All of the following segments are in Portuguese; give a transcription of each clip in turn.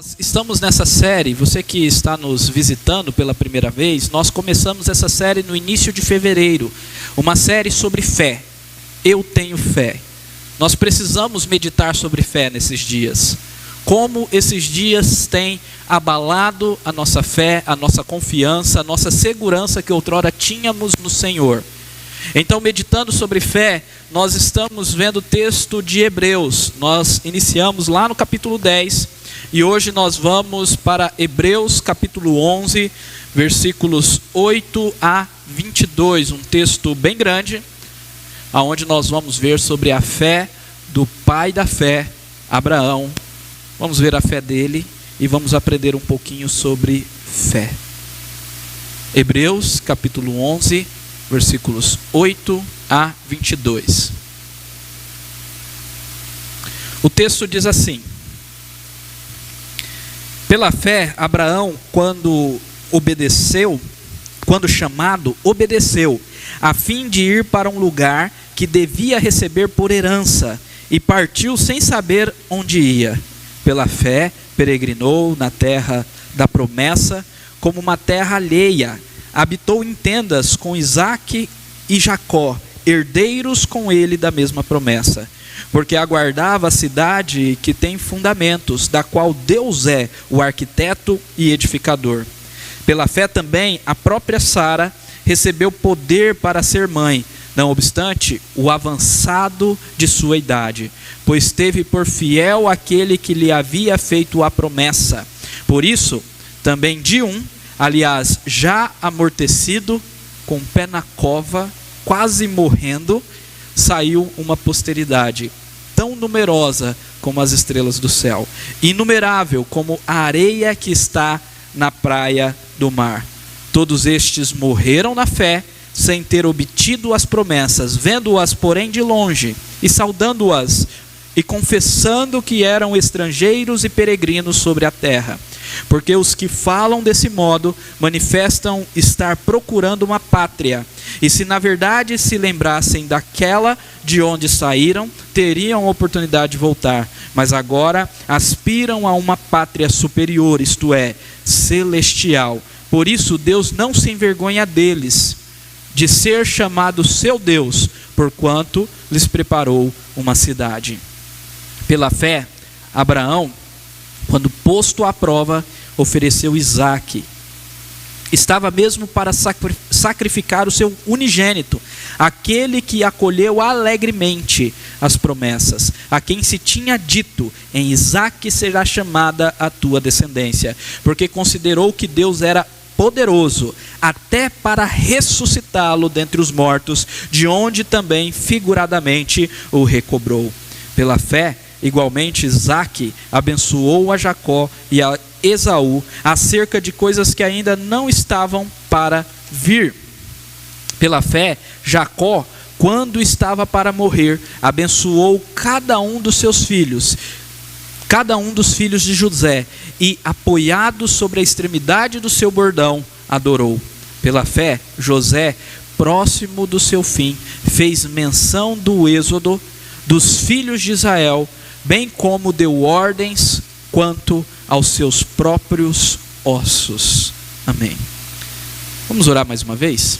Nós estamos nessa série, você que está nos visitando pela primeira vez, nós começamos essa série no início de fevereiro, uma série sobre fé. Eu tenho fé. Nós precisamos meditar sobre fé nesses dias. Como esses dias têm abalado a nossa fé, a nossa confiança, a nossa segurança que outrora tínhamos no Senhor. Então, meditando sobre fé, nós estamos vendo o texto de Hebreus. Nós iniciamos lá no capítulo 10 e hoje nós vamos para Hebreus capítulo 11, versículos 8 a 22. Um texto bem grande, onde nós vamos ver sobre a fé do pai da fé, Abraão. Vamos ver a fé dele e vamos aprender um pouquinho sobre fé. Hebreus capítulo 11, versículos 8 a 22. O texto diz assim: pela fé, Abraão, quando chamado, obedeceu, a fim de ir para um lugar que devia receber por herança, e partiu sem saber onde ia. Pela fé, peregrinou na terra da promessa, como uma terra alheia. Habitou em tendas com Isaque e Jacó, herdeiros com ele da mesma promessa, porque aguardava a cidade que tem fundamentos, da qual Deus é o arquiteto e edificador. Pela fé também, a própria Sara recebeu poder para ser mãe, não obstante o avançado de sua idade, pois teve por fiel aquele que lhe havia feito a promessa. Por isso, também de aliás, já amortecido, com o pé na cova, quase morrendo, saiu uma posteridade, tão numerosa como as estrelas do céu, inumerável como a areia que está na praia do mar. Todos estes morreram na fé, sem ter obtido as promessas, vendo-as, porém, de longe, e saudando-as, e confessando que eram estrangeiros e peregrinos sobre a terra. Porque os que falam desse modo manifestam estar procurando uma pátria, e se na verdade se lembrassem daquela de onde saíram, teriam oportunidade de voltar, mas agora aspiram a uma pátria superior, isto é, celestial. Por isso Deus não se envergonha deles, de ser chamado seu Deus, porquanto lhes preparou uma cidade. Pela fé, Abraão, quando posto à prova, ofereceu Isaque. Estava mesmo para sacrificar o seu unigênito, aquele que acolheu alegremente as promessas, a quem se tinha dito: em Isaque será chamada a tua descendência, porque considerou que Deus era poderoso até para ressuscitá-lo dentre os mortos, de onde também figuradamente o recobrou. Pela fé, igualmente, Isaque abençoou a Jacó e a Esaú acerca de coisas que ainda não estavam para vir. Pela fé, Jacó, quando estava para morrer, abençoou cada um dos seus filhos, cada um dos filhos de José, e, apoiado sobre a extremidade do seu bordão, adorou. Pela fé, José, próximo do seu fim, fez menção do êxodo dos filhos de Israel, bem como deu ordens quanto aos seus próprios ossos. Amém. Vamos orar mais uma vez?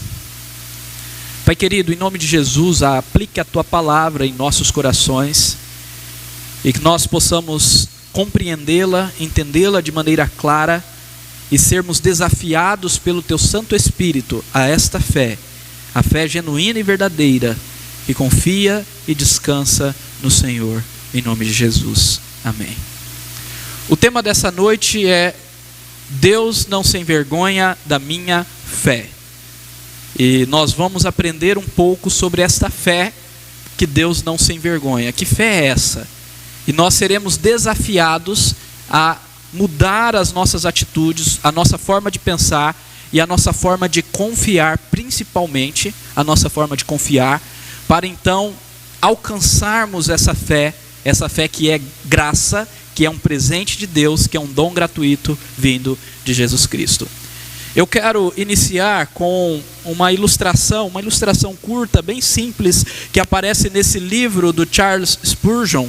Pai querido, em nome de Jesus, aplique a tua palavra em nossos corações e que nós possamos compreendê-la, entendê-la de maneira clara e sermos desafiados pelo teu Santo Espírito a esta fé, a fé genuína e verdadeira, que confia e descansa no Senhor, em nome de Jesus. Amém. O tema dessa noite é: Deus não se envergonha da minha fé. E nós vamos aprender um pouco sobre esta fé que Deus não se envergonha. Que fé é essa? E nós seremos desafiados a mudar as nossas atitudes, a nossa forma de pensar e a nossa forma de confiar, principalmente a nossa forma de confiar, para então alcançarmos essa fé que é graça, que é um presente de Deus, que é um dom gratuito vindo de Jesus Cristo. Eu quero iniciar com uma ilustração curta, bem simples, que aparece nesse livro do Charles Spurgeon,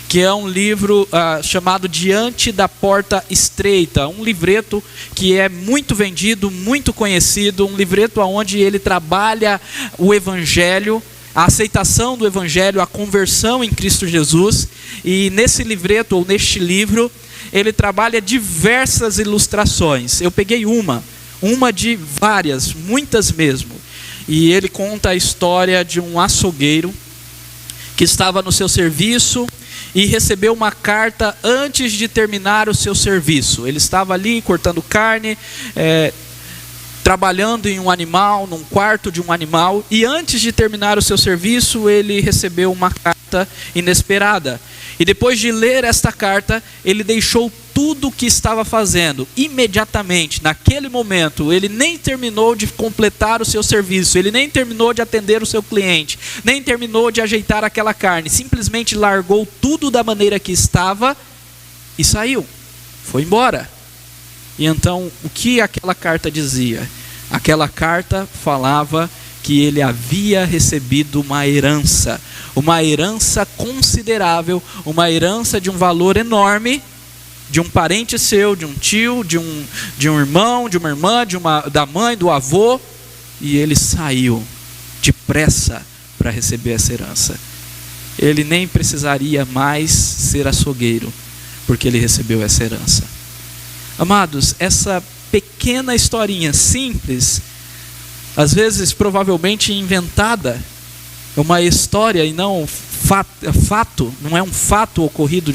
que é um livro chamado Diante da Porta Estreita, um livreto que é muito vendido, muito conhecido, um livreto onde ele trabalha o Evangelho, a aceitação do Evangelho, a conversão em Cristo Jesus. E nesse livreto, ou neste livro, ele trabalha diversas ilustrações. Eu peguei uma de várias, muitas mesmo. E ele conta a história de um açougueiro que estava no seu serviço e recebeu uma carta antes de terminar o seu serviço. Ele estava ali cortando carne, trabalhando em um animal, num quarto de um animal, e antes de terminar o seu serviço, ele recebeu uma carta inesperada. E depois de ler esta carta, ele deixou tudo o que estava fazendo. Imediatamente, naquele momento, ele nem terminou de completar o seu serviço, ele nem terminou de atender o seu cliente, nem terminou de ajeitar aquela carne. Simplesmente largou tudo da maneira que estava e saiu. Foi embora. E então, o que aquela carta dizia? Aquela carta falava que ele havia recebido uma herança considerável, uma herança de um valor enorme, de um parente seu, de um tio, de um irmão, de uma irmã, da mãe, do avô, e ele saiu depressa para receber essa herança. Ele nem precisaria mais ser açougueiro, porque ele recebeu essa herança. Amados, essa pequena historinha simples, às vezes provavelmente inventada, é uma história e não fato, não é um fato ocorrido.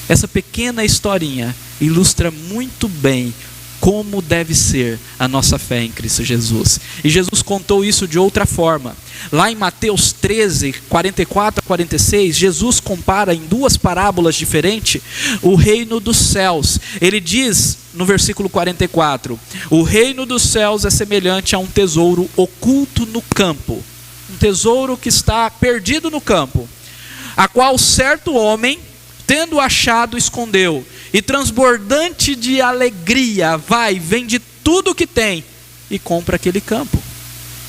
Essa pequena historinha ilustra muito bem como deve ser a nossa fé em Cristo Jesus. E Jesus contou isso de outra forma. Lá em Mateus 13, 44 a 46, Jesus compara em duas parábolas diferentes o reino dos céus. Ele diz no versículo 44, o reino dos céus é semelhante a um tesouro oculto no campo. Um tesouro que está perdido no campo, a qual certo homem, tendo achado, escondeu, e transbordante de alegria, vende tudo o que tem e compra aquele campo.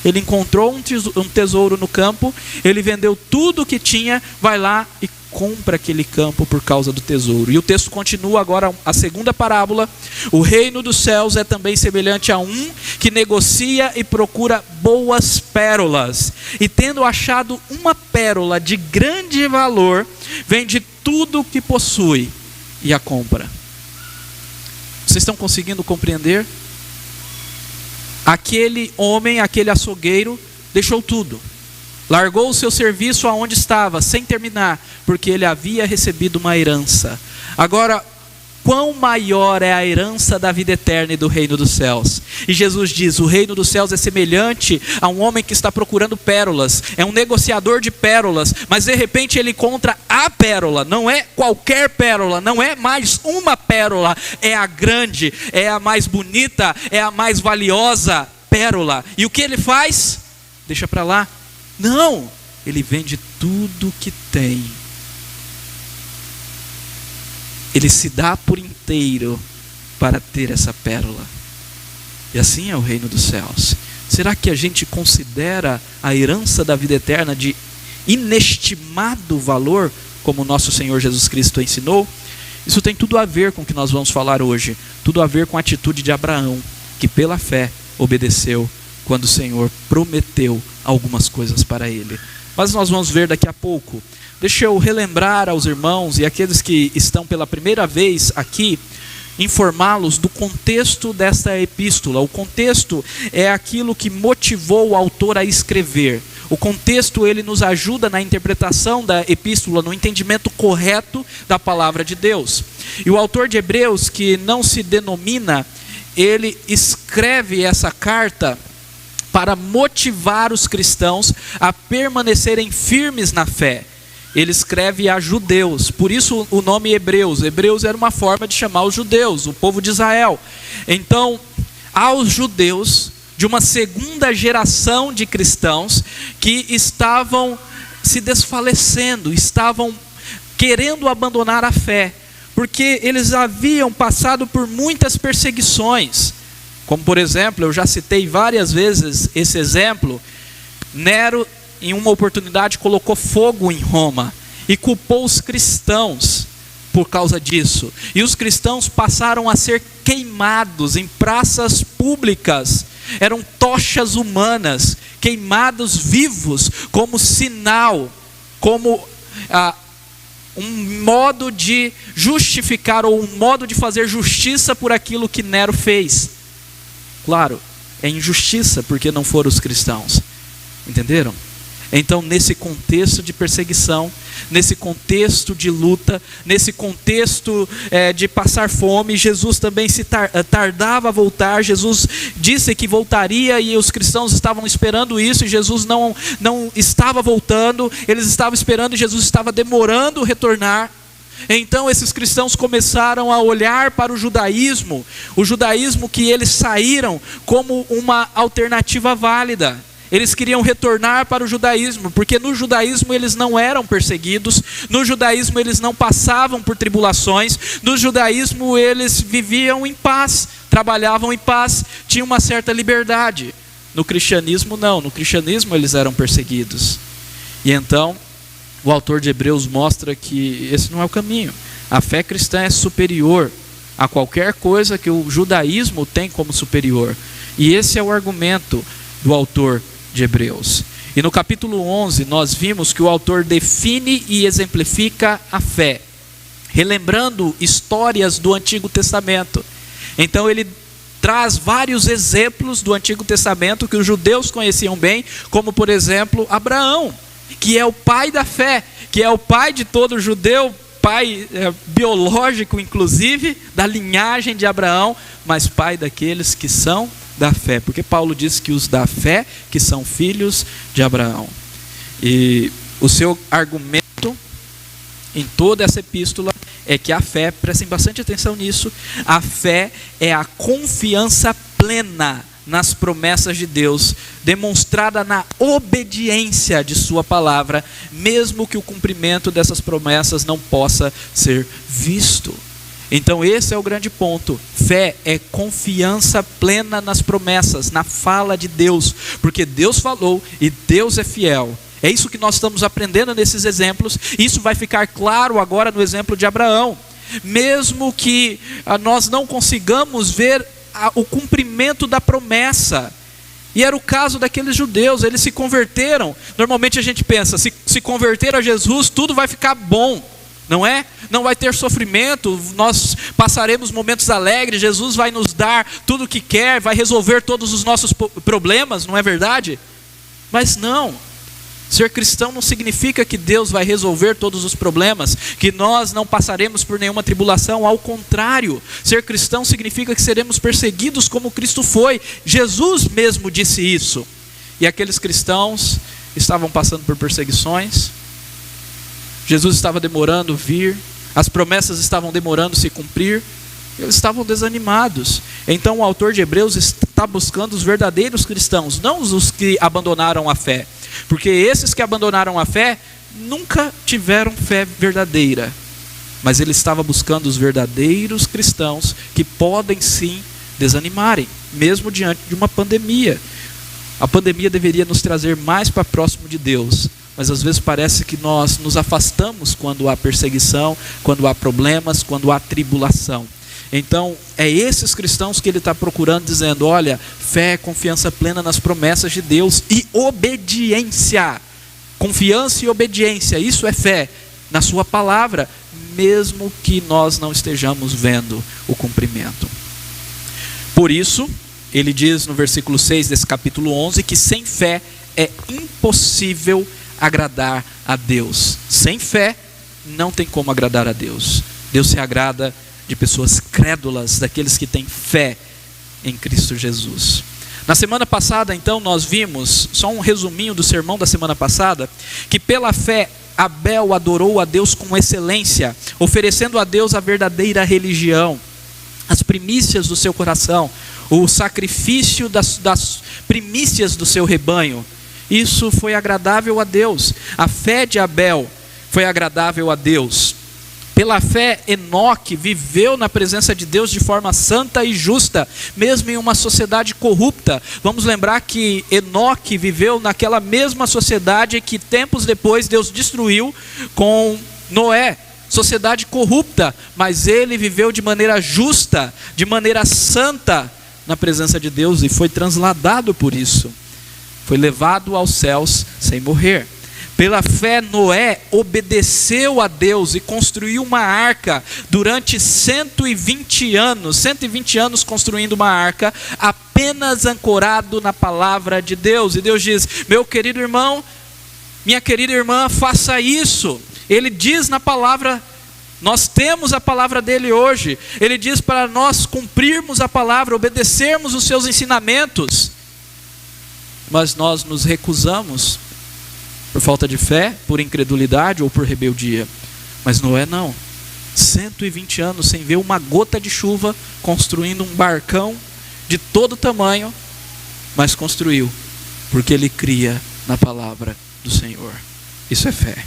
Ele encontrou um tesouro no campo, ele vendeu tudo o que tinha, vai lá e compra aquele campo por causa do tesouro. E o texto continua agora, a segunda parábola. O reino dos céus é também semelhante a um que negocia e procura boas pérolas. E tendo achado uma pérola de grande valor, vende tudo o que possui e a compra. Vocês estão conseguindo compreender? Aquele homem, aquele açougueiro, deixou tudo. Largou o seu serviço aonde estava, sem terminar, porque ele havia recebido uma herança. Agora, quão maior é a herança da vida eterna e do reino dos céus? E Jesus diz, o reino dos céus é semelhante a um homem que está procurando pérolas. É um negociador de pérolas, mas de repente ele encontra a pérola. Não é qualquer pérola, não é mais uma pérola. É a grande, é a mais bonita, é a mais valiosa pérola. E o que ele faz? Deixa para lá. Não, ele vende tudo que tem. Ele se dá por inteiro para ter essa pérola. E assim é o reino dos céus. Será que a gente considera a herança da vida eterna de inestimado valor, como o nosso Senhor Jesus Cristo ensinou? Isso tem tudo a ver com o que nós vamos falar hoje. Tudo a ver com a atitude de Abraão, que pela fé obedeceu quando o Senhor prometeu algumas coisas para ele. Mas nós vamos ver daqui a pouco. Deixa eu relembrar aos irmãos e aqueles que estão pela primeira vez aqui, informá-los do contexto desta epístola. O contexto é aquilo que motivou o autor a escrever. O contexto, ele nos ajuda na interpretação da epístola, no entendimento correto da palavra de Deus. E o autor de Hebreus, que não se denomina, ele escreve essa carta para motivar os cristãos a permanecerem firmes na fé. Ele escreve a judeus, por isso o nome Hebreus. Hebreus era uma forma de chamar os judeus, o povo de Israel. Então, aos judeus de uma segunda geração de cristãos que estavam se desfalecendo, estavam querendo abandonar a fé, porque eles haviam passado por muitas perseguições. Como por exemplo, eu já citei várias vezes esse exemplo, Nero em uma oportunidade colocou fogo em Roma e culpou os cristãos por causa disso. E os cristãos passaram a ser queimados em praças públicas. Eram tochas humanas, queimados vivos, como sinal, como um modo de justificar ou um modo de fazer justiça por aquilo que Nero fez. Claro, é injustiça porque não foram os cristãos. Entenderam? Então, nesse contexto de perseguição, nesse contexto de luta, nesse contexto de passar fome, Jesus também se tardava a voltar. Jesus disse que voltaria e os cristãos estavam esperando isso, e Jesus não estava voltando, eles estavam esperando e Jesus estava demorando retornar. Então esses cristãos começaram a olhar para o judaísmo que eles saíram como uma alternativa válida. Eles queriam retornar para o judaísmo, porque no judaísmo eles não eram perseguidos, no judaísmo eles não passavam por tribulações, no judaísmo eles viviam em paz, trabalhavam em paz, tinham uma certa liberdade. No cristianismo não, no cristianismo eles eram perseguidos. E então o autor de Hebreus mostra que esse não é o caminho. A fé cristã é superior a qualquer coisa que o judaísmo tem como superior. E esse é o argumento do autor de Hebreus. E no capítulo 11 nós vimos que o autor define e exemplifica a fé, relembrando histórias do Antigo Testamento. Então ele traz vários exemplos do Antigo Testamento que os judeus conheciam bem, como por exemplo Abraão, que é o pai da fé, que é o pai de todo judeu, pai biológico inclusive, da linhagem de Abraão, mas pai daqueles que são da fé, porque Paulo diz que os da fé que são filhos de Abraão. E o seu argumento em toda essa epístola é que a fé, prestem bastante atenção nisso, a fé é a confiança plena nas promessas de Deus, demonstrada na obediência de sua palavra, mesmo que o cumprimento dessas promessas não possa ser visto. Então esse é o grande ponto. Fé é confiança plena nas promessas, na fala de Deus, porque Deus falou e Deus é fiel. É isso que nós estamos aprendendo nesses exemplos. Isso vai ficar claro agora no exemplo de Abraão. Mesmo que nós não consigamos ver o cumprimento da promessa, e era o caso daqueles judeus, eles se converteram. Normalmente a gente pensa, se converter a Jesus, tudo vai ficar bom, não é? Não vai ter sofrimento, nós passaremos momentos alegres, Jesus vai nos dar tudo o que quer, vai resolver todos os nossos problemas, não é verdade? Mas não, ser cristão não significa que Deus vai resolver todos os problemas, que nós não passaremos por nenhuma tribulação. Ao contrário, ser cristão significa que seremos perseguidos como Cristo foi. Jesus mesmo disse isso. E aqueles cristãos estavam passando por perseguições, Jesus estava demorando vir, as promessas estavam demorando se cumprir, eles estavam desanimados. Então o autor de Hebreus está buscando os verdadeiros cristãos, não os que abandonaram a fé, porque esses que abandonaram a fé nunca tiveram fé verdadeira, mas ele estava buscando os verdadeiros cristãos que podem sim desanimarem, mesmo diante de uma pandemia. A pandemia deveria nos trazer mais para próximo de Deus, mas às vezes parece que nós nos afastamos quando há perseguição, quando há problemas, quando há tribulação. Então é esses cristãos que ele está procurando, dizendo, olha, fé, confiança plena nas promessas de Deus e obediência. Confiança e obediência, isso é fé na sua palavra, mesmo que nós não estejamos vendo o cumprimento. Por isso, ele diz no versículo 6 desse capítulo 11, que sem fé é impossível agradar a Deus. Sem fé não tem como agradar a Deus. Deus se agrada de pessoas crédulas, daqueles que têm fé em Cristo Jesus. Na semana passada, então, nós vimos, só um resuminho do sermão da semana passada, que pela fé Abel adorou a Deus com excelência, oferecendo a Deus a verdadeira religião, as primícias do seu coração, o sacrifício das primícias do seu rebanho. Isso foi agradável a Deus. A fé de Abel foi agradável a Deus. Pela fé, Enoque viveu na presença de Deus de forma santa e justa, mesmo em uma sociedade corrupta. Vamos lembrar que Enoque viveu naquela mesma sociedade que tempos depois Deus destruiu com Noé. Sociedade corrupta, mas ele viveu de maneira justa, de maneira santa na presença de Deus e foi transladado por isso. Foi levado aos céus sem morrer. Pela fé, Noé obedeceu a Deus e construiu uma arca durante 120 anos construindo uma arca, apenas ancorado na palavra de Deus. E Deus diz: meu querido irmão, minha querida irmã, faça isso. Ele diz na palavra, nós temos a palavra dele hoje. Ele diz para nós cumprirmos a palavra, obedecermos os seus ensinamentos. Mas nós nos recusamos por falta de fé, por incredulidade ou por rebeldia. Mas Noé não. 120 anos sem ver uma gota de chuva, construindo um barcão de todo tamanho, mas construiu, porque ele cria na palavra do Senhor. Isso é fé.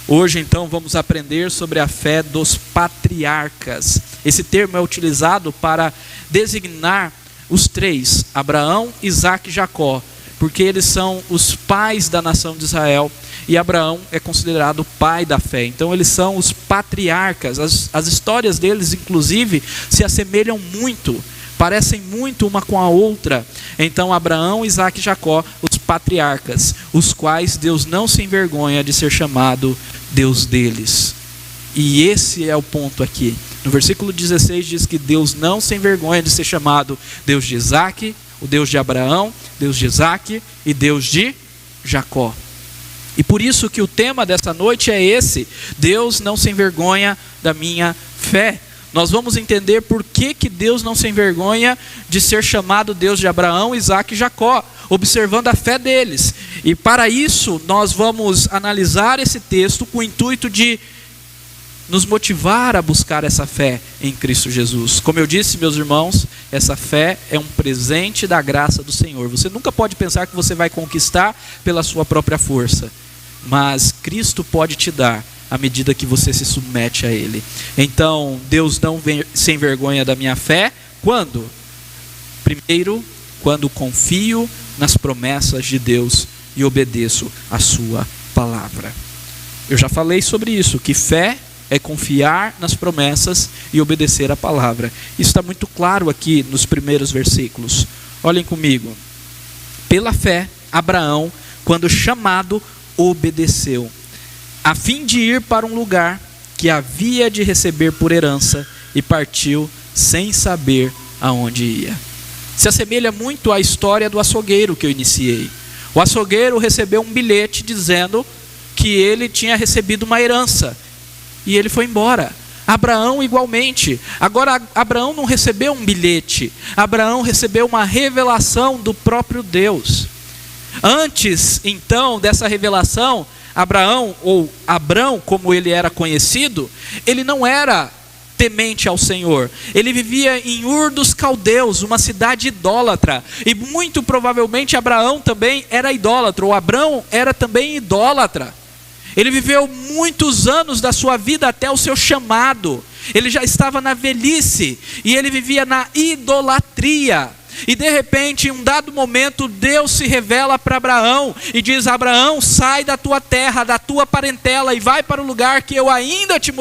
Hoje então vamos aprender sobre a fé dos patriarcas. Esse termo é utilizado para designar os três, Abraão, Isaque e Jacó, porque eles são os pais da nação de Israel, e Abraão é considerado o pai da fé. Então eles são os patriarcas. As histórias deles, inclusive, se assemelham muito, parecem muito uma com a outra. Então Abraão, Isaque e Jacó, os patriarcas, os quais Deus não se envergonha de ser chamado Deus deles. E esse é o ponto aqui. No versículo 16 diz que Deus não se envergonha de ser chamado Deus de Isaque, o Deus de Abraão, Deus de Isaque e Deus de Jacó. E por isso que o tema dessa noite é esse: Deus não se envergonha da minha fé. Nós vamos entender por que Deus não se envergonha de ser chamado Deus de Abraão, Isaque e Jacó, observando a fé deles. E para isso nós vamos analisar esse texto com o intuito de nos motivar a buscar essa fé em Cristo Jesus. Como eu disse, meus irmãos, essa fé é um presente da graça do Senhor. Você nunca pode pensar que você vai conquistar pela sua própria força, mas Cristo pode te dar à medida que você se submete a Ele. Então, Deus não se envergonha da minha fé. Quando? Primeiro, quando confio nas promessas de Deus e obedeço a sua palavra. Eu já falei sobre isso, que fé é confiar nas promessas e obedecer a palavra. Isso está muito claro aqui nos primeiros versículos. Olhem comigo. Pela fé, Abraão, quando chamado, obedeceu, a fim de ir para um lugar que havia de receber por herança, e partiu sem saber aonde ia. Se assemelha muito à história do açougueiro que eu iniciei. O açougueiro recebeu um bilhete dizendo que ele tinha recebido uma herança, e ele foi embora. Abraão igualmente. Agora Abraão não recebeu um bilhete, Abraão recebeu uma revelação do próprio Deus. Antes então dessa revelação, Abraão, ou Abrão como ele era conhecido, ele não era temente ao Senhor. Ele vivia em Ur dos Caldeus, uma cidade idólatra, e muito provavelmente Abraão também era idólatra, ou Abrão era também idólatra. Ele viveu muitos anos da sua vida até o seu chamado. Ele já estava na velhice e ele vivia na idolatria. E de repente, em um dado momento, Deus se revela para Abraão e diz: Abraão, sai da tua terra, da tua parentela, e vai para o lugar que eu ainda te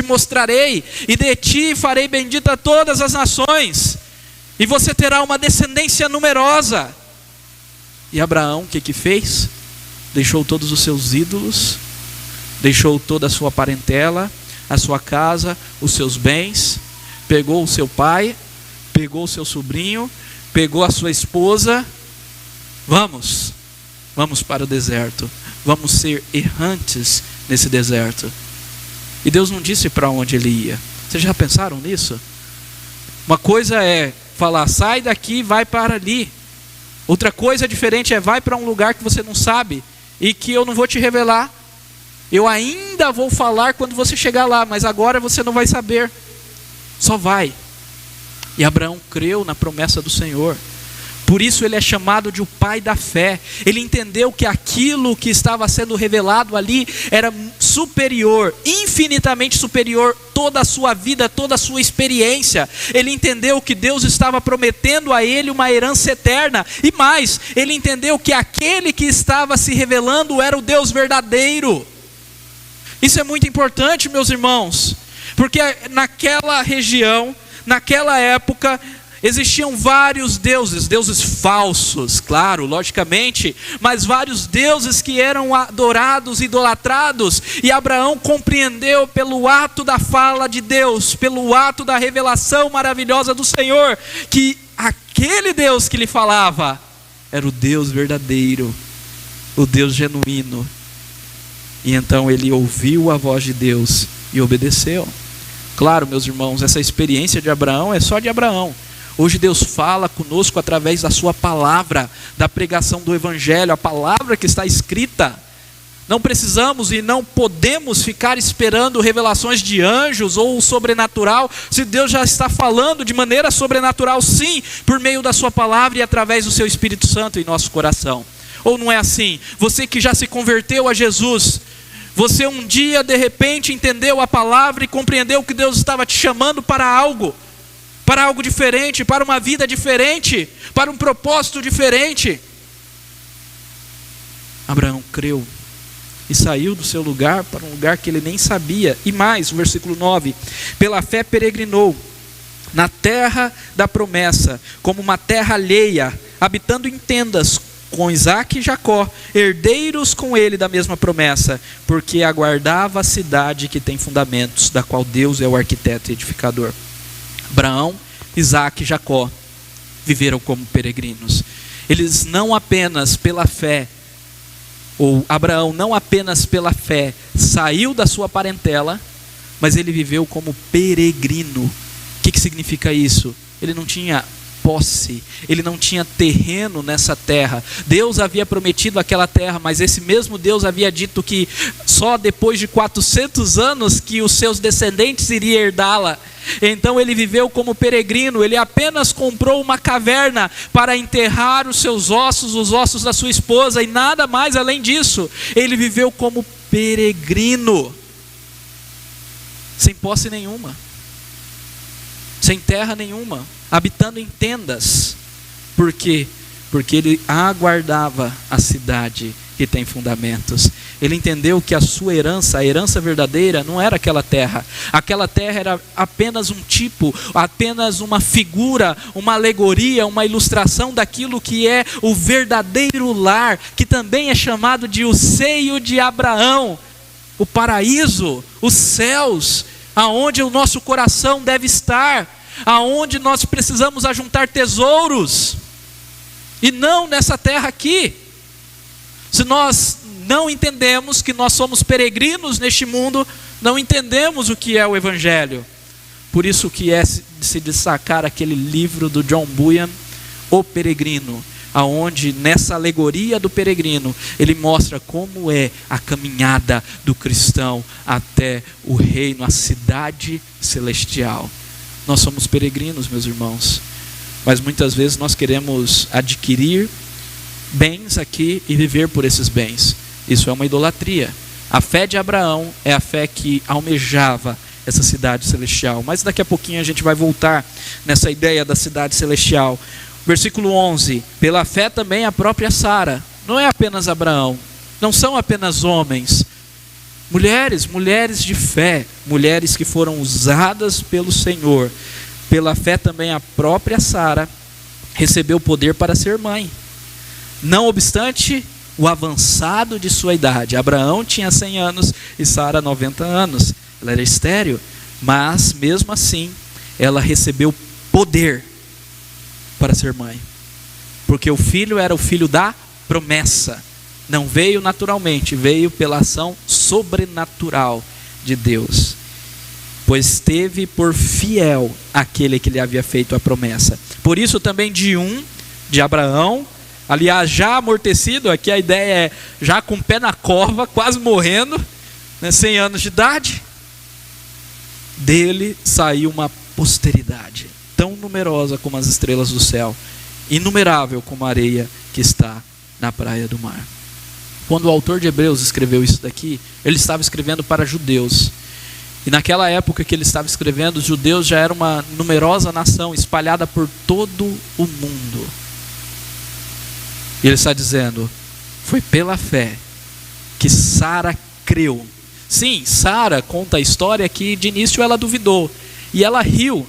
mostrarei, e de ti farei bendita todas as nações, e você terá uma descendência numerosa. E Abraão, o que fez? Deixou todos os seus ídolos, deixou toda a sua parentela, a sua casa, os seus bens, pegou o seu pai, pegou o seu sobrinho, pegou a sua esposa. Vamos para o deserto, vamos ser errantes nesse deserto. E Deus não disse para onde ele ia. Vocês já pensaram nisso? Uma coisa é falar: sai daqui e vai para ali. Outra coisa diferente é: vai para um lugar que você não sabe e que eu não vou te revelar. Eu ainda vou falar quando você chegar lá, mas agora você não vai saber. Só vai. E Abraão creu na promessa do Senhor. Por isso ele é chamado de o pai da fé. Ele entendeu que aquilo que estava sendo revelado ali era superior, infinitamente superior, toda a sua vida, toda a sua experiência. Ele entendeu que Deus estava prometendo a ele uma herança eterna, e mais, ele entendeu que aquele que estava se revelando era o Deus verdadeiro. Isso é muito importante, meus irmãos, porque naquela região, naquela época, existiam vários deuses, deuses falsos, claro, logicamente, mas vários deuses que eram adorados, idolatrados, e Abraão compreendeu pelo ato da fala de Deus, pelo ato da revelação maravilhosa do Senhor, que aquele Deus que lhe falava era o Deus verdadeiro, o Deus genuíno. E então ele ouviu a voz de Deus e obedeceu. Claro, meus irmãos, essa experiência de Abraão é só de Abraão. Hoje Deus fala conosco através da sua palavra, da pregação do evangelho, a palavra que está escrita. Não precisamos e não podemos ficar esperando revelações de anjos ou o sobrenatural, se Deus já está falando de maneira sobrenatural, sim, por meio da sua palavra e através do seu Espírito Santo em nosso coração. Ou não é assim? Você que já se converteu a Jesus, você um dia de repente entendeu a palavra e compreendeu que Deus estava te chamando para algo diferente, para uma vida diferente, para um propósito diferente. Abraão creu e saiu do seu lugar para um lugar que ele nem sabia. E mais, o versículo 9: pela fé peregrinou na terra da promessa, como uma terra alheia, habitando em tendas com Isaque e Jacó, herdeiros com ele da mesma promessa, porque aguardava a cidade que tem fundamentos, da qual Deus é o arquiteto e edificador. Abraão, Isaque e Jacó viveram como peregrinos. Eles não apenas pela fé, ou Abraão não apenas pela fé saiu da sua parentela, mas ele viveu como peregrino. O que significa isso? Ele não tinha posse, ele não tinha terreno nessa terra. Deus havia prometido aquela terra, mas esse mesmo Deus havia dito que só depois de 400 anos que os seus descendentes iriam herdá-la. Então ele viveu como peregrino. Ele apenas comprou uma caverna para enterrar os seus ossos, os ossos da sua esposa, e nada mais além disso. Ele viveu como peregrino, sem posse nenhuma, sem terra nenhuma, habitando em tendas. Por quê? Porque ele aguardava a cidade que tem fundamentos. Ele entendeu que a sua herança, a herança verdadeira, não era aquela terra. Aquela terra era apenas um tipo, apenas uma figura, uma alegoria, uma ilustração daquilo que é o verdadeiro lar, que também é chamado de o seio de Abraão, o paraíso, os céus, aonde o nosso coração deve estar, aonde nós precisamos ajuntar tesouros, e não nessa terra aqui. Se nós não entendemos que nós somos peregrinos neste mundo, não entendemos o que é o Evangelho. Por isso que é se destacar aquele livro do John Bunyan, O Peregrino, aonde nessa alegoria do peregrino, ele mostra como é a caminhada do cristão até o reino, a cidade celestial. Nós somos peregrinos, meus irmãos, mas muitas vezes nós queremos adquirir bens aqui e viver por esses bens. Isso é uma idolatria. A fé de Abraão é a fé que almejava essa cidade celestial. Mas daqui a pouquinho a gente vai voltar nessa ideia da cidade celestial. Versículo 11: pela fé também a própria Sara. Não é apenas Abraão, não são apenas homens, mulheres de fé, mulheres que foram usadas pelo Senhor. Pela fé também a própria Sara recebeu o poder para ser mãe, não obstante o avançado de sua idade. Abraão tinha 100 anos e Sara 90 anos. Ela era estéril, mas mesmo assim ela recebeu poder para ser mãe, porque o filho era o filho da promessa. Não veio naturalmente, veio pela ação sobrenatural de Deus, pois teve por fiel aquele que lhe havia feito a promessa. Por isso também de Abraão, aliás, já amortecido, aqui a ideia é já com o pé na cova, quase morrendo, 100 anos de idade, dele saiu uma posteridade tão numerosa como as estrelas do céu, inumerável como a areia que está na praia do mar. quando o autor de Hebreus escreveu isso daqui, ele estava escrevendo para judeus. E naquela época que ele estava escrevendo, os judeus já eram uma numerosa nação espalhada por todo o mundo. E ele está dizendo, foi pela fé que Sara creu. Sim, Sara conta a história que de início ela duvidou. E ela riu,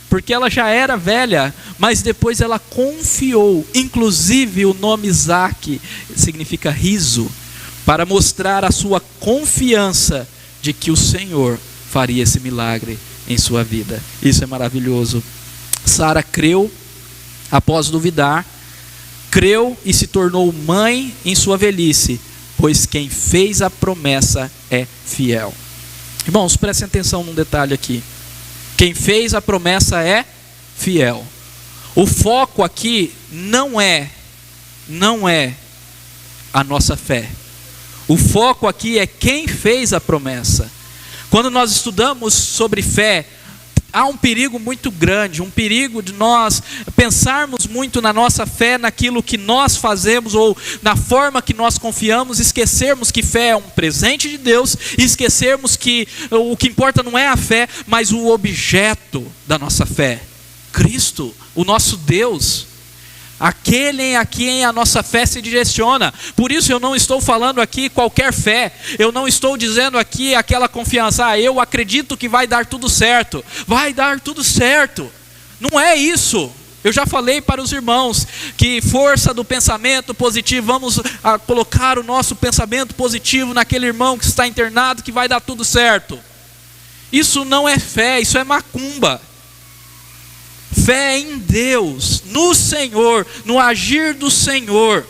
porque ela já era velha, mas depois ela confiou. Inclusive o nome Isaac significa riso, para mostrar a sua confiança de que o Senhor faria esse milagre em sua vida. Isso é maravilhoso. Sara creu após duvidar, creu e se tornou mãe em sua velhice, pois quem fez a promessa é fiel. Irmãos, prestem atenção num detalhe aqui. Quem fez a promessa é fiel. O foco aqui não é a nossa fé. O foco aqui é quem fez a promessa. Quando nós estudamos sobre fé, há um perigo muito grande, um perigo de nós pensarmos muito na nossa fé, naquilo que nós fazemos ou na forma que nós confiamos, esquecermos que fé é um presente de Deus, e esquecermos que o que importa não é a fé, mas o objeto da nossa fé, Cristo, o nosso Deus, aquele em quem a nossa fé se direciona. Por isso eu não estou falando aqui qualquer fé, eu não estou dizendo aqui aquela confiança, eu acredito que vai dar tudo certo, vai dar tudo certo. Não é isso. Eu já falei para os irmãos que força do pensamento positivo, vamos colocar o nosso pensamento positivo naquele irmão que está internado, que vai dar tudo certo. Isso não é fé, isso é macumba. Fé em Deus, no Senhor, no agir do Senhor.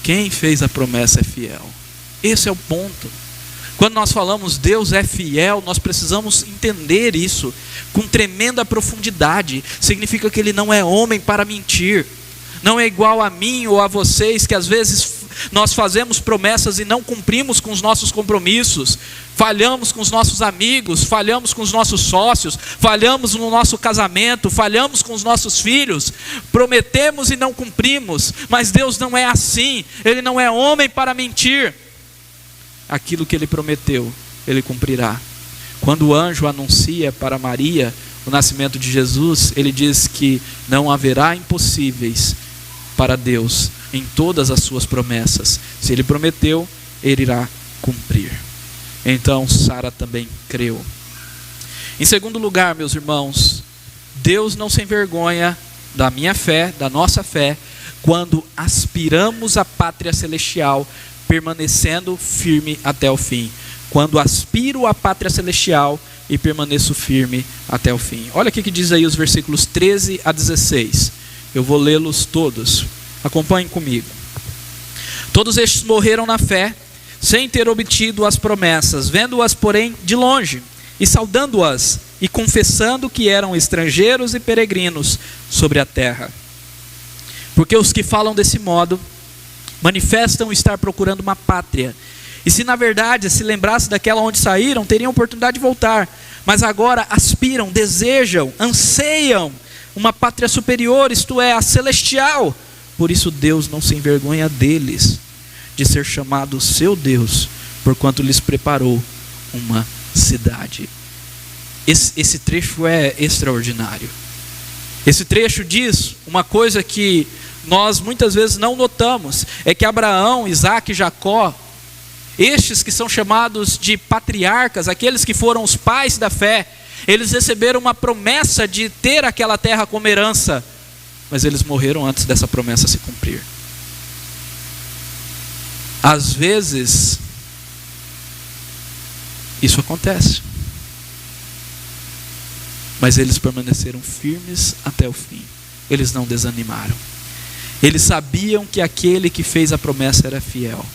Quem fez a promessa é fiel. Esse é o ponto. Quando nós falamos Deus é fiel, nós precisamos entender isso com tremenda profundidade. Significa que Ele não é homem para mentir. Não é igual a mim ou a vocês, que às vezes nós fazemos promessas e não cumprimos com os nossos compromissos. Falhamos com os nossos amigos, falhamos com os nossos sócios, falhamos no nosso casamento, falhamos com os nossos filhos. Prometemos e não cumprimos, mas Deus não é assim. Ele não é homem para mentir. Aquilo que Ele prometeu, Ele cumprirá. Quando o anjo anuncia para Maria o nascimento de Jesus, ele diz que não haverá impossíveis para Deus em todas as suas promessas. Se Ele prometeu, Ele irá cumprir. Então Sara também creu. Em segundo lugar, meus irmãos, Deus não se envergonha da minha fé, da nossa fé, quando aspiramos à pátria celestial, permanecendo firme até o fim. Quando aspiro à pátria celestial e permaneço firme até o fim. Olha o que diz aí os versículos 13 a 16. Eu vou lê-los todos. Acompanhem comigo. Todos estes morreram na fé, sem ter obtido as promessas, vendo-as, porém, de longe, e saudando-as, e confessando que eram estrangeiros e peregrinos sobre a terra. Porque os que falam desse modo, manifestam estar procurando uma pátria, e se na verdade se lembrassem daquela onde saíram, teriam oportunidade de voltar, mas agora aspiram, desejam, anseiam uma pátria superior, isto é, a celestial. Por isso Deus não se envergonha deles, de ser chamado seu Deus, porquanto lhes preparou uma cidade. Esse trecho é extraordinário. Esse trecho diz uma coisa que nós muitas vezes não notamos, é que Abraão, Isaac e Jacó, estes que são chamados de patriarcas, aqueles que foram os pais da fé, eles receberam uma promessa de ter aquela terra como herança, mas eles morreram antes dessa promessa se cumprir. Às vezes, isso acontece, mas eles permaneceram firmes até o fim, eles não desanimaram. Eles sabiam que aquele que fez a promessa era fiel.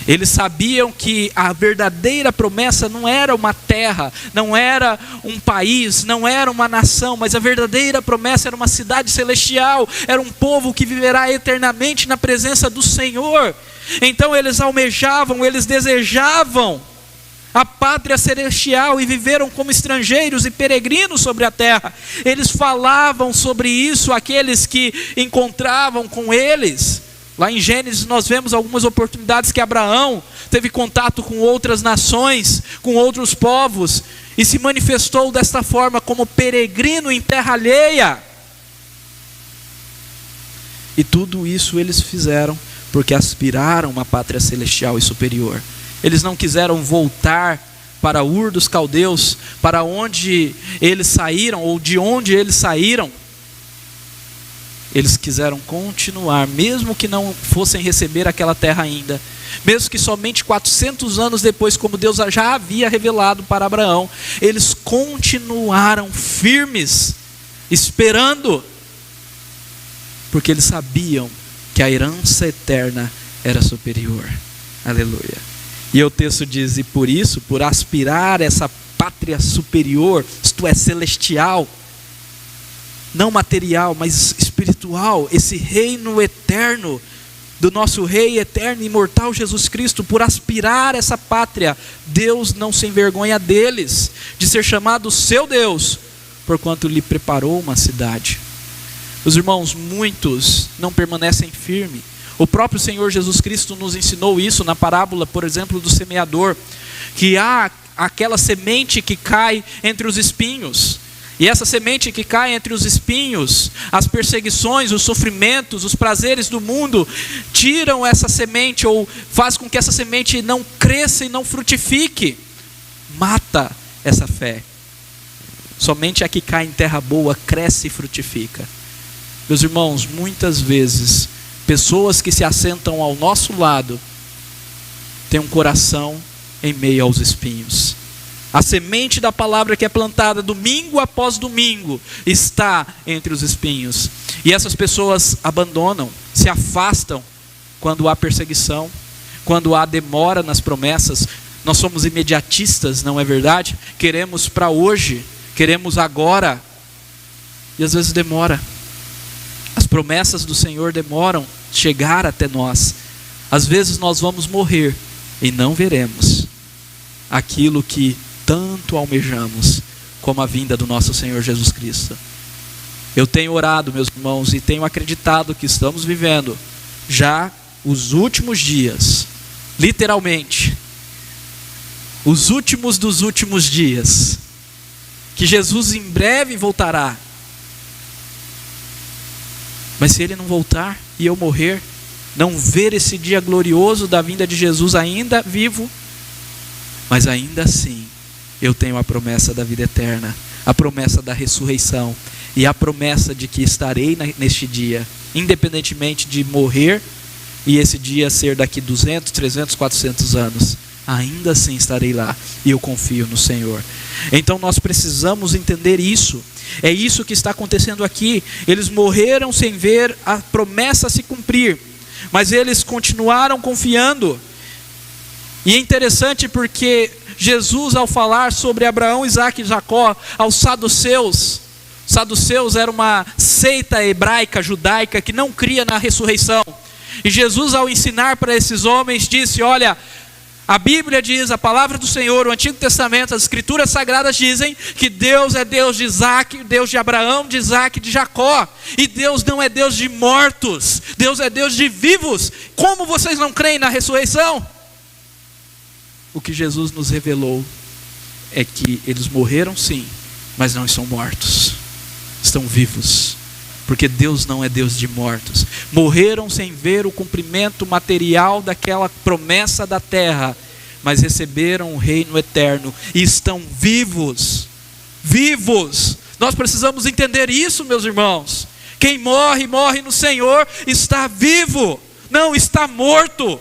Eles sabiam que a verdadeira promessa não era uma terra, não era um país, não era uma nação, mas a verdadeira promessa era uma cidade celestial, era um povo que viverá eternamente na presença do Senhor. Então eles almejavam, eles desejavam a pátria celestial e viveram como estrangeiros e peregrinos sobre a terra. Eles falavam sobre isso àqueles que encontravam com eles. Lá em Gênesis nós vemos algumas oportunidades que Abraão teve contato com outras nações, com outros povos, e se manifestou desta forma como peregrino em terra alheia. E tudo isso eles fizeram porque aspiraram uma pátria celestial e superior. Eles não quiseram voltar para Ur dos Caldeus, para onde eles saíram, ou de onde eles saíram. Eles quiseram continuar, mesmo que não fossem receber aquela terra ainda, mesmo que somente 400 anos depois, como Deus já havia revelado para Abraão, eles continuaram firmes, esperando, porque eles sabiam que a herança eterna era superior. Aleluia. E o texto diz: e por isso, por aspirar essa pátria superior, isto é, celestial, não material, mas espiritual, esse reino eterno do nosso Rei eterno e imortal Jesus Cristo, por aspirar essa pátria, Deus não se envergonha deles, de ser chamado seu Deus, porquanto lhe preparou uma cidade. Os irmãos, muitos não permanecem firmes. O próprio Senhor Jesus Cristo nos ensinou isso na parábola, por exemplo, do semeador, que há aquela semente que cai entre os espinhos. E essa semente que cai entre os espinhos, as perseguições, os sofrimentos, os prazeres do mundo, tiram essa semente, ou faz com que essa semente não cresça e não frutifique. Mata essa fé. Somente a que cai em terra boa cresce e frutifica. Meus irmãos, muitas vezes, pessoas que se assentam ao nosso lado têm um coração em meio aos espinhos. A semente da palavra que é plantada domingo após domingo está entre os espinhos. E essas pessoas abandonam, se afastam quando há perseguição, quando há demora nas promessas. Nós somos imediatistas, não é verdade? Queremos para hoje, queremos agora, e às vezes demora. As promessas do Senhor demoram a chegar até nós. Às vezes nós vamos morrer e não veremos aquilo que tanto almejamos, como a vinda do nosso Senhor Jesus Cristo. Eu tenho orado, meus irmãos, e tenho acreditado que estamos vivendo já os últimos dias, literalmente, os últimos dos últimos dias, que Jesus em breve voltará. Mas se Ele não voltar e eu morrer, não ver esse dia glorioso da vinda de Jesus ainda vivo, mas ainda assim, eu tenho a promessa da vida eterna, a promessa da ressurreição e a promessa de que estarei neste dia, independentemente de morrer e esse dia ser daqui 200, 300, 400 anos, ainda assim estarei lá e eu confio no Senhor. Então nós precisamos entender isso. É isso que está acontecendo aqui. Eles morreram sem ver a promessa se cumprir, mas eles continuaram confiando. E é interessante porque Jesus, ao falar sobre Abraão, Isaac e Jacó aos saduceus era uma seita hebraica, judaica, que não cria na ressurreição. E Jesus, ao ensinar para esses homens, disse: olha, a Bíblia diz, a palavra do Senhor, o Antigo Testamento, as Escrituras Sagradas dizem que Deus é Deus de Isaac, Deus de Abraão, de Isaac e de Jacó. E Deus não é Deus de mortos, Deus é Deus de vivos. Como vocês não creem na ressurreição? O que Jesus nos revelou é que eles morreram sim, mas não estão mortos, estão vivos, porque Deus não é Deus de mortos. Morreram sem ver o cumprimento material daquela promessa da terra, mas receberam o reino eterno e estão vivos. Vivos. Nós precisamos entender isso, meus irmãos. Quem morre, morre no Senhor, está vivo, não está morto.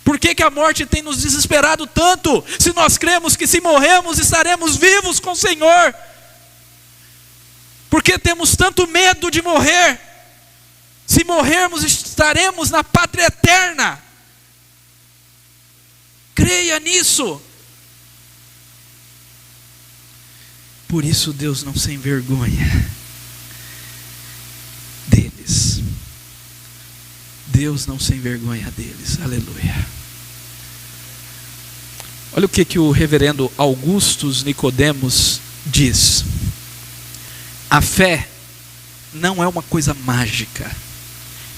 Por que a morte tem nos desesperado tanto, se nós cremos que se morremos estaremos vivos com o Senhor? Por que temos tanto medo de morrer? Se morrermos estaremos na pátria eterna. Creia nisso. Por isso Deus não se envergonha deles. Deus não se envergonha deles. Aleluia. Olha o que o reverendo Augustus Nicodemos diz. A fé não é uma coisa mágica,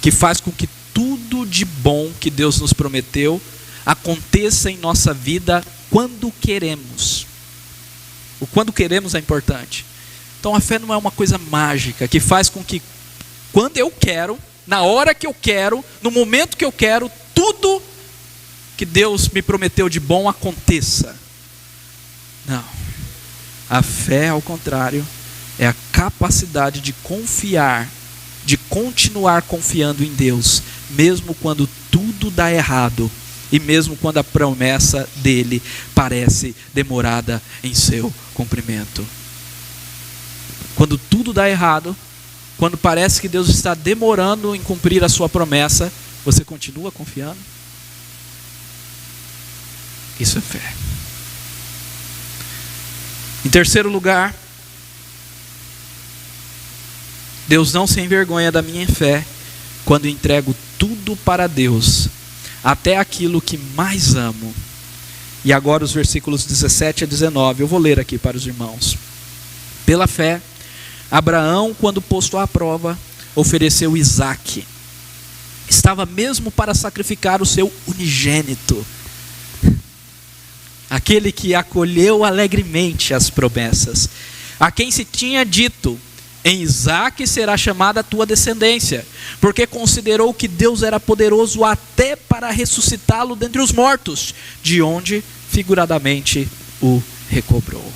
que faz com que tudo tudo de bom que Deus nos prometeu aconteça em nossa vida quando queremos. O quando queremos é importante. Então a fé não é uma coisa mágica que faz com que quando eu quero, na hora que eu quero, no momento que eu quero, tudo que Deus me prometeu de bom aconteça. Não. A fé, ao contrário, é a capacidade de confiar, de continuar confiando em Deus, mesmo quando tudo dá errado e mesmo quando a promessa dele parece demorada em seu cumprimento. Quando tudo dá errado, quando parece que Deus está demorando em cumprir a sua promessa, você continua confiando? Isso é fé. Em terceiro lugar, Deus não se envergonha da minha fé quando entrego tudo para Deus, até aquilo que mais amo. E agora os versículos 17 a 19, eu vou ler aqui para os irmãos. Pela fé, Abraão, quando posto à prova, ofereceu Isaque. Estava mesmo para sacrificar o seu unigênito, aquele que acolheu alegremente as promessas, a quem se tinha dito: em Isaque será chamada a tua descendência, porque considerou que Deus era poderoso até para ressuscitá-lo dentre os mortos, de onde figuradamente o recobrou.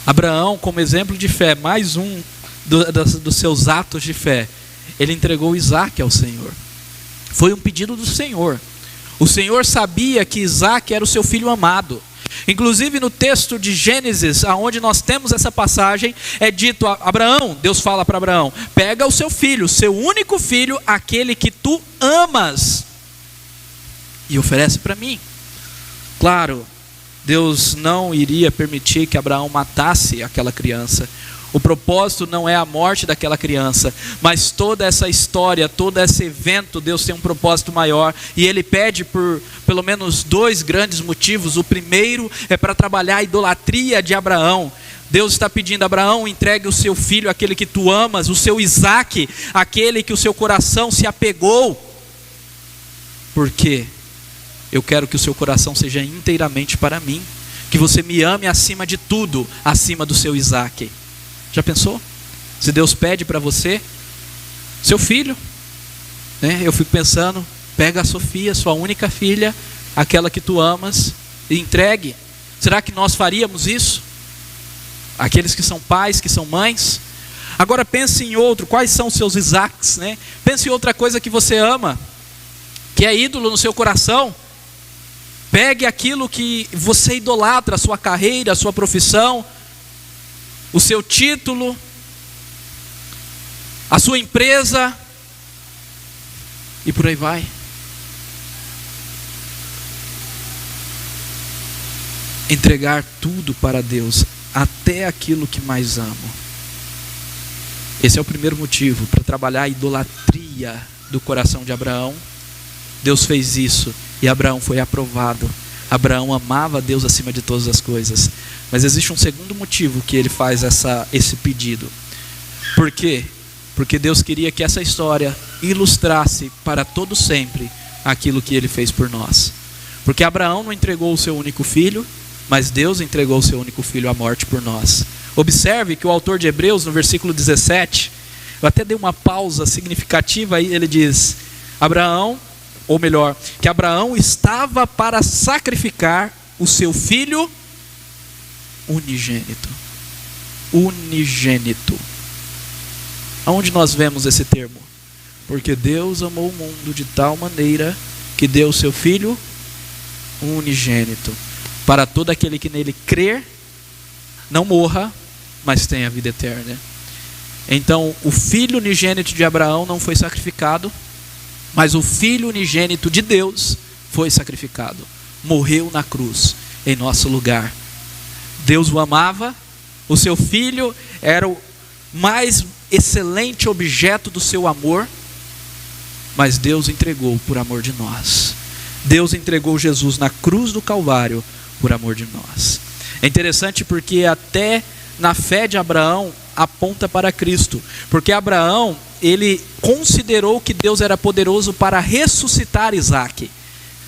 Abraão, como exemplo de fé, mais um dos seus atos de fé, ele entregou Isaque ao Senhor. Foi um pedido do Senhor. O Senhor sabia que Isaque era o seu filho amado. Inclusive no texto de Gênesis, aonde nós temos essa passagem, é dito a Abraão, Deus fala para Abraão: pega o seu filho, seu único filho, aquele que tu amas, e oferece para mim. Claro, Deus não iria permitir que Abraão matasse aquela criança. O propósito não é a morte daquela criança, mas toda essa história, todo esse evento, Deus tem um propósito maior, e Ele pede por pelo menos dois grandes motivos. O primeiro é para trabalhar a idolatria de Abraão. Deus está pedindo: Abraão, entregue o seu filho, aquele que tu amas, o seu Isaque, aquele que o seu coração se apegou. Por quê? Eu quero que o seu coração seja inteiramente para mim, que você me ame acima de tudo, acima do seu Isaque. Já pensou? Se Deus pede para você, seu filho, né? Eu fico pensando, pega a Sofia, sua única filha, aquela que tu amas, e entregue. Será que nós faríamos isso? Aqueles que são pais, que são mães. Agora pense em outro, quais são os seus Isaques, né? Pense em outra coisa que você ama, que é ídolo no seu coração. Pegue aquilo que você idolatra, a sua carreira, a sua profissão, o seu título, a sua empresa, e por aí vai. Entregar tudo para Deus, até aquilo que mais amo. Esse é o primeiro motivo, para trabalhar a idolatria do coração de Abraão. Deus fez isso e Abraão foi aprovado. Abraão amava Deus acima de todas as coisas. Mas existe um segundo motivo que ele faz esse pedido. Por quê? Porque Deus queria que essa história ilustrasse para todo sempre aquilo que ele fez por nós. Porque Abraão não entregou o seu único filho, mas Deus entregou o seu único filho à morte por nós. Observe que o autor de Hebreus, no versículo 17, eu até dei uma pausa significativa aí, ele diz: Abraão, ou melhor, que Abraão estava para sacrificar o seu filho unigênito. Unigênito. Aonde nós vemos esse termo? Porque Deus amou o mundo de tal maneira que deu o seu filho unigênito, para todo aquele que nele crer, não morra, mas tenha vida eterna. Então, o filho unigênito de Abraão não foi sacrificado, mas o filho unigênito de Deus foi sacrificado. Morreu na cruz, em nosso lugar. Deus o amava, o seu filho era o mais excelente objeto do seu amor, mas Deus entregou por amor de nós. Deus entregou Jesus na cruz do Calvário por amor de nós. É interessante porque até na fé de Abraão aponta para Cristo, porque Abraão, ele considerou que Deus era poderoso para ressuscitar Isaque.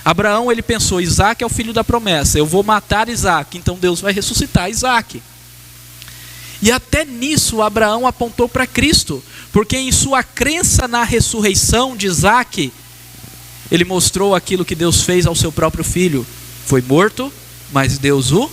Abraão, ele pensou, Isaque é o filho da promessa, eu vou matar Isaque, então Deus vai ressuscitar Isaque. E até nisso Abraão apontou para Cristo, porque em sua crença na ressurreição de Isaque, ele mostrou aquilo que Deus fez ao seu próprio filho. Foi morto, mas Deus o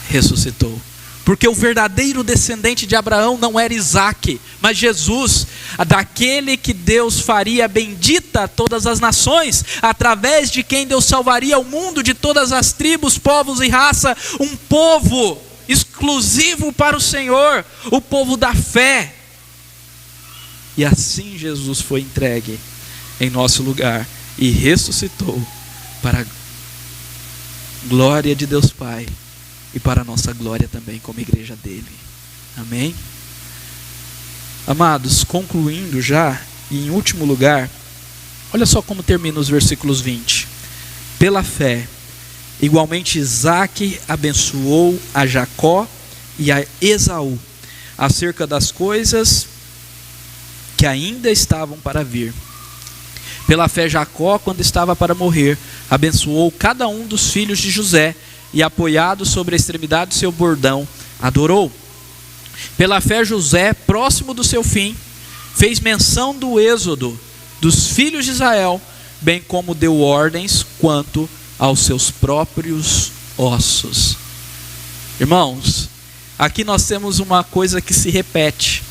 ressuscitou. Porque o verdadeiro descendente de Abraão não era Isaque, mas Jesus, daquele que Deus faria bendita a todas as nações, através de quem Deus salvaria o mundo de todas as tribos, povos e raça, um povo exclusivo para o Senhor, o povo da fé. E assim Jesus foi entregue em nosso lugar e ressuscitou para a glória de Deus Pai e para a nossa glória também como igreja dele. Amém? Amados, concluindo já, e em último lugar, olha só como termina os versículos 20. Pela fé, igualmente Isaque abençoou a Jacó e a Esaú, acerca das coisas que ainda estavam para vir. Pela fé Jacó, quando estava para morrer, abençoou cada um dos filhos de José, e apoiado sobre a extremidade do seu bordão, adorou. Pela fé José, próximo do seu fim, fez menção do êxodo dos filhos de Israel, bem como deu ordens quanto aos seus próprios ossos. Irmãos, aqui nós temos uma coisa que se repete.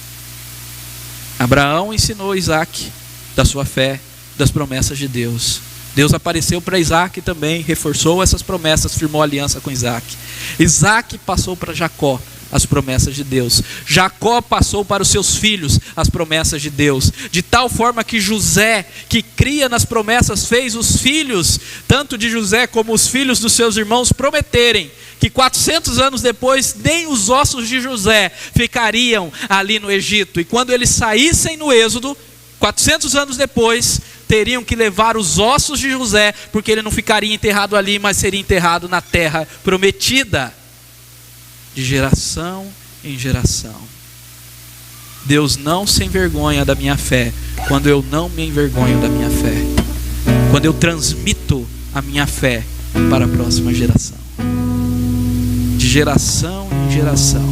Abraão ensinou Isaque da sua fé, das promessas de Deus. Deus apareceu para Isaque também, reforçou essas promessas, firmou aliança com Isaque. Isaque passou para Jacó as promessas de Deus. Jacó passou para os seus filhos as promessas de Deus. De tal forma que José, que cria nas promessas, fez os filhos, tanto de José como os filhos dos seus irmãos, prometerem que 400 anos depois, nem os ossos de José ficariam ali no Egito. E quando eles saíssem no Êxodo, 400 anos depois, teriam que levar os ossos de José, porque ele não ficaria enterrado ali, mas seria enterrado na terra prometida, de geração em geração. Deus não se envergonha da minha fé, quando eu não me envergonho da minha fé, quando eu transmito a minha fé para a próxima geração, de geração em geração,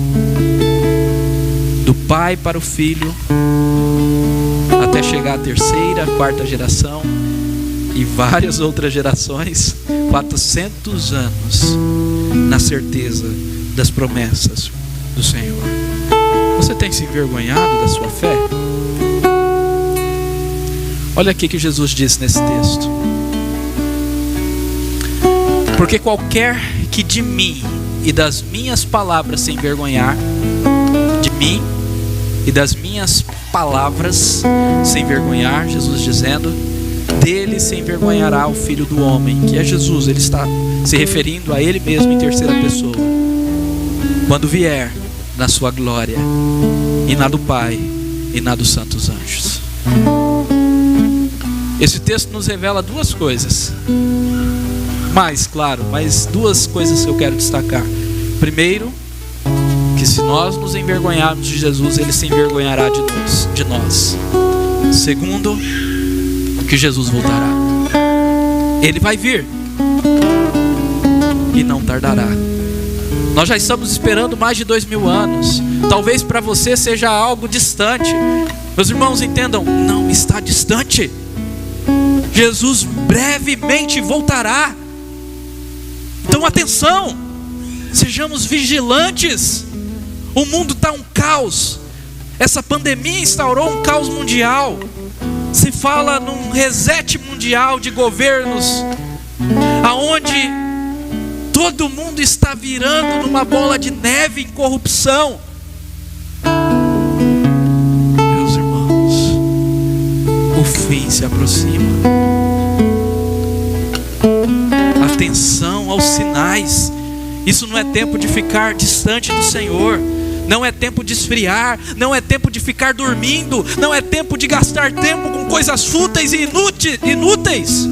do pai para o filho, até chegar à terceira, quarta geração e várias outras gerações, 400 anos na certeza das promessas do Senhor. Você tem se envergonhado da sua fé? Olha aqui que Jesus disse nesse texto: porque qualquer que de mim e das minhas palavras se envergonhar, de mim e das minhas palavras se envergonhar, Jesus dizendo, dele se envergonhará o Filho do Homem, que é Jesus. Ele está se referindo a ele mesmo em terceira pessoa, quando vier na sua glória, e na do Pai e na dos santos anjos. Esse texto nos revela duas coisas, mas duas coisas que eu quero destacar. Primeiro, que se nós nos envergonharmos de Jesus, ele se envergonhará de nós. Segundo, que Jesus voltará. Ele vai vir e não tardará. Nós já estamos esperando mais de 2000 anos. Talvez para você seja algo distante. Meus irmãos, entendam, não está distante. Jesus brevemente voltará. Então atenção, sejamos vigilantes. O mundo está um caos. Essa pandemia instaurou um caos mundial. Se fala num reset mundial de governos, aonde todo mundo está virando numa bola de neve em corrupção. Meus irmãos, o fim se aproxima. Atenção aos sinais. Isso não é tempo de ficar distante do Senhor. Não é tempo de esfriar, não é tempo de ficar dormindo, não é tempo de gastar tempo com coisas fúteis e inúteis.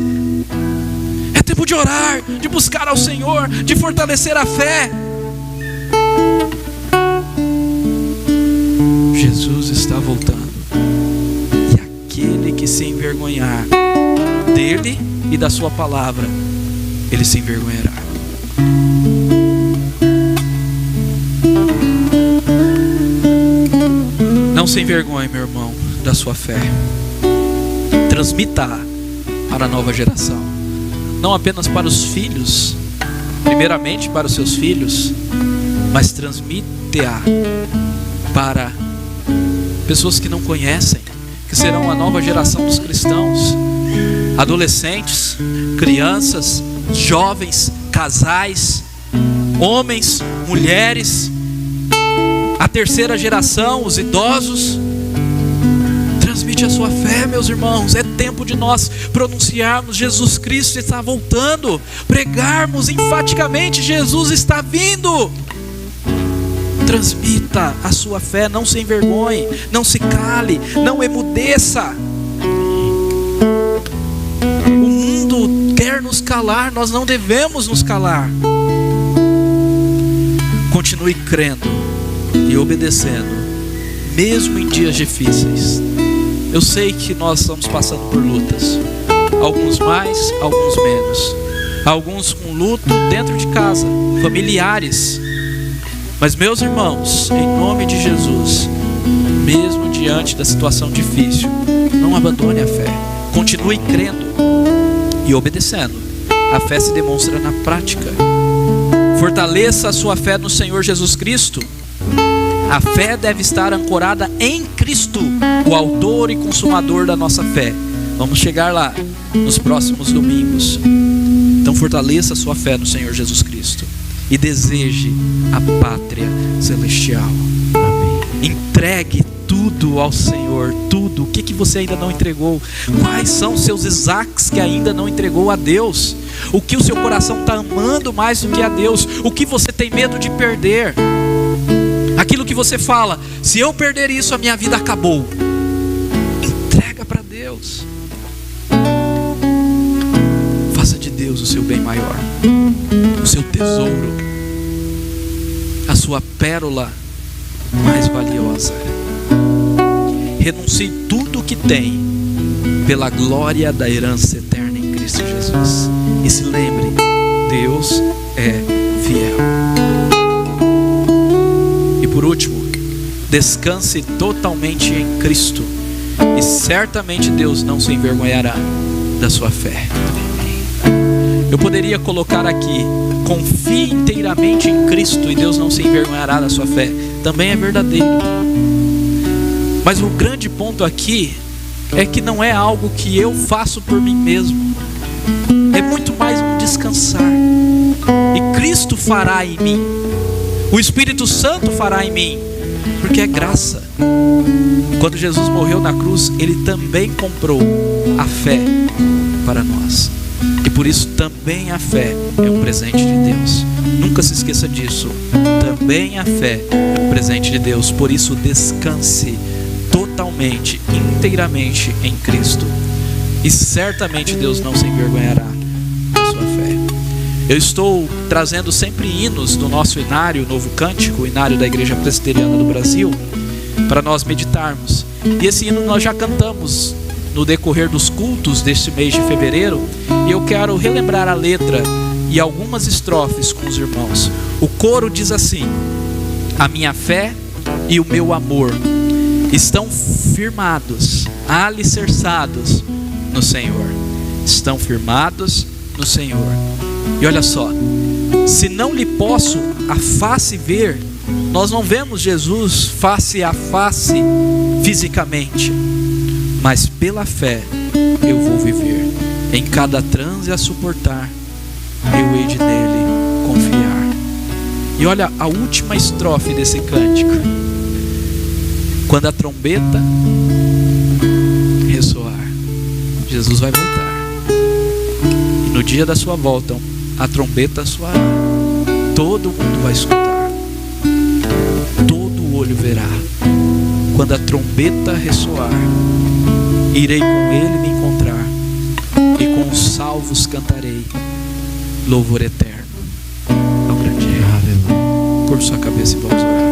É tempo de orar, de buscar ao Senhor, de fortalecer a fé. Jesus está voltando. E aquele que se envergonhar dele e da sua palavra, ele se envergonhará. Não se envergonhe, meu irmão, da sua fé. Transmita-a para a nova geração. Não apenas para os filhos, primeiramente para os seus filhos, mas transmite-a para pessoas que não conhecem, que serão a nova geração dos cristãos. Adolescentes, crianças, jovens, casais, homens, mulheres, a terceira geração, os idosos. Transmite a sua fé, meus irmãos. É tempo de nós pronunciarmos: Jesus Cristo está voltando. Pregarmos enfaticamente: Jesus está vindo. Transmita a sua fé, não se envergonhe, não se cale, não emudeça. O mundo quer nos calar, nós não devemos nos calar. Continue crendo e obedecendo, mesmo em dias difíceis. Eu sei que nós estamos passando por lutas, alguns mais, alguns menos, alguns com luto dentro de casa, familiares. Mas, meus irmãos, em nome de Jesus, mesmo diante da situação difícil, não abandone a fé. Continue crendo e obedecendo. A fé se demonstra na prática. Fortaleça a sua fé no Senhor Jesus Cristo. A fé deve estar ancorada em Cristo, o autor e consumador da nossa fé. Vamos chegar lá nos próximos domingos. Então fortaleça a sua fé no Senhor Jesus Cristo e deseje a pátria celestial. Amém. Entregue tudo ao Senhor, tudo. O que você ainda não entregou? Quais são seus Isaques que ainda não entregou a Deus? O que o seu coração está amando mais do que a Deus? O que você tem medo de perder? Aquilo que você fala: se eu perder isso, a minha vida acabou. Entrega para Deus. Faça de Deus o seu bem maior, o seu tesouro, a sua pérola mais valiosa. Renuncie tudo o que tem pela glória da herança eterna em Cristo Jesus. E se lembre: Deus é fiel. E por último, descanse totalmente em Cristo, e certamente Deus não se envergonhará da sua fé. Eu poderia colocar aqui: confie inteiramente em Cristo e Deus não se envergonhará da sua fé. Também é verdadeiro. Mas o grande ponto aqui é que não é algo que eu faço por mim mesmo. É muito mais um descansar. E Cristo fará em mim. O Espírito Santo fará em mim. Porque é graça. Quando Jesus morreu na cruz, Ele também comprou a fé para nós. E por isso também a fé é um presente de Deus. Nunca se esqueça disso. Também a fé é um presente de Deus. Por isso descanse totalmente, inteiramente em Cristo. E certamente Deus não se envergonhará da sua fé. Eu estou trazendo sempre hinos do nosso inário Novo Cântico, o inário da Igreja Presbiteriana do Brasil, para nós meditarmos. E esse hino nós já cantamos no decorrer dos cultos deste mês de fevereiro, e eu quero relembrar a letra e algumas estrofes com os irmãos. O coro diz assim: a minha fé e o meu amor estão firmados, alicerçados no Senhor. Estão firmados no Senhor. E olha só: se não lhe posso a face ver, nós não vemos Jesus face a face fisicamente, mas pela fé eu vou viver. Em cada transe a suportar, eu hei de nele confiar. E olha a última estrofe desse cântico: quando a trombeta ressoar, Jesus vai voltar. E no dia da sua volta, a trombeta soará. Todo mundo vai escutar. Todo olho verá. Quando a trombeta ressoar, irei com Ele me encontrar, e com os salvos cantarei louvor eterno ao grande Rei. Curva sua cabeça e vamos orar.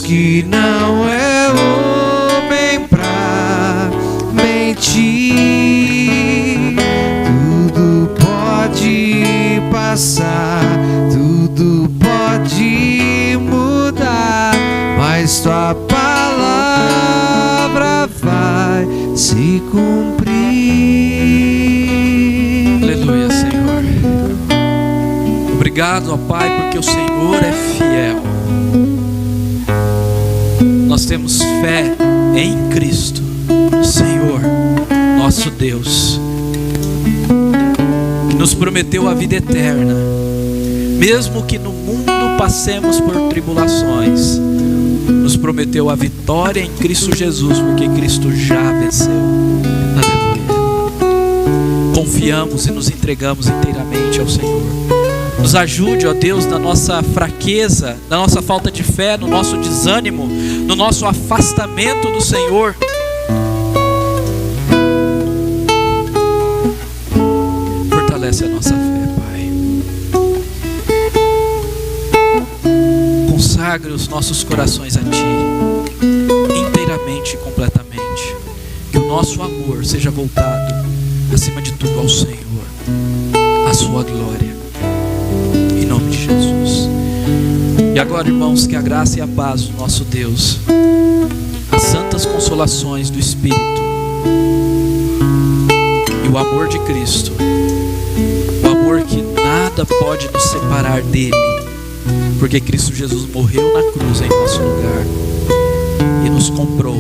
que não é homem pra mentir. Tudo pode passar, tudo pode mudar, mas tua palavra vai se cumprir. Aleluia, Senhor. Obrigado, ó Pai, porque o Senhor é fiel. Nós temos fé em Cristo, Senhor, nosso Deus, que nos prometeu a vida eterna, mesmo que no mundo passemos por tribulações. Nos prometeu a vitória em Cristo Jesus, porque Cristo já venceu. Aleluia. Confiamos e nos entregamos inteiramente ao Senhor. Nos ajude, ó Deus, na nossa fraqueza, na nossa falta de fé, no nosso desânimo, no nosso afastamento do Senhor. Fortalece a nossa fé, Pai. Consagre os nossos corações a Ti, inteiramente e completamente. Que o nosso amor seja voltado, acima de tudo, ao Senhor, à Sua glória. Em nome de Jesus. E agora, irmãos, que a graça e a paz do nosso Deus, as santas consolações do Espírito e o amor de Cristo, o amor que nada pode nos separar dele, porque Cristo Jesus morreu na cruz em nosso lugar e nos comprou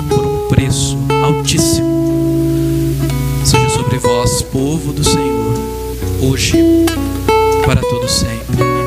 por um preço altíssimo, seja sobre vós, povo do Senhor, hoje, para todo sempre.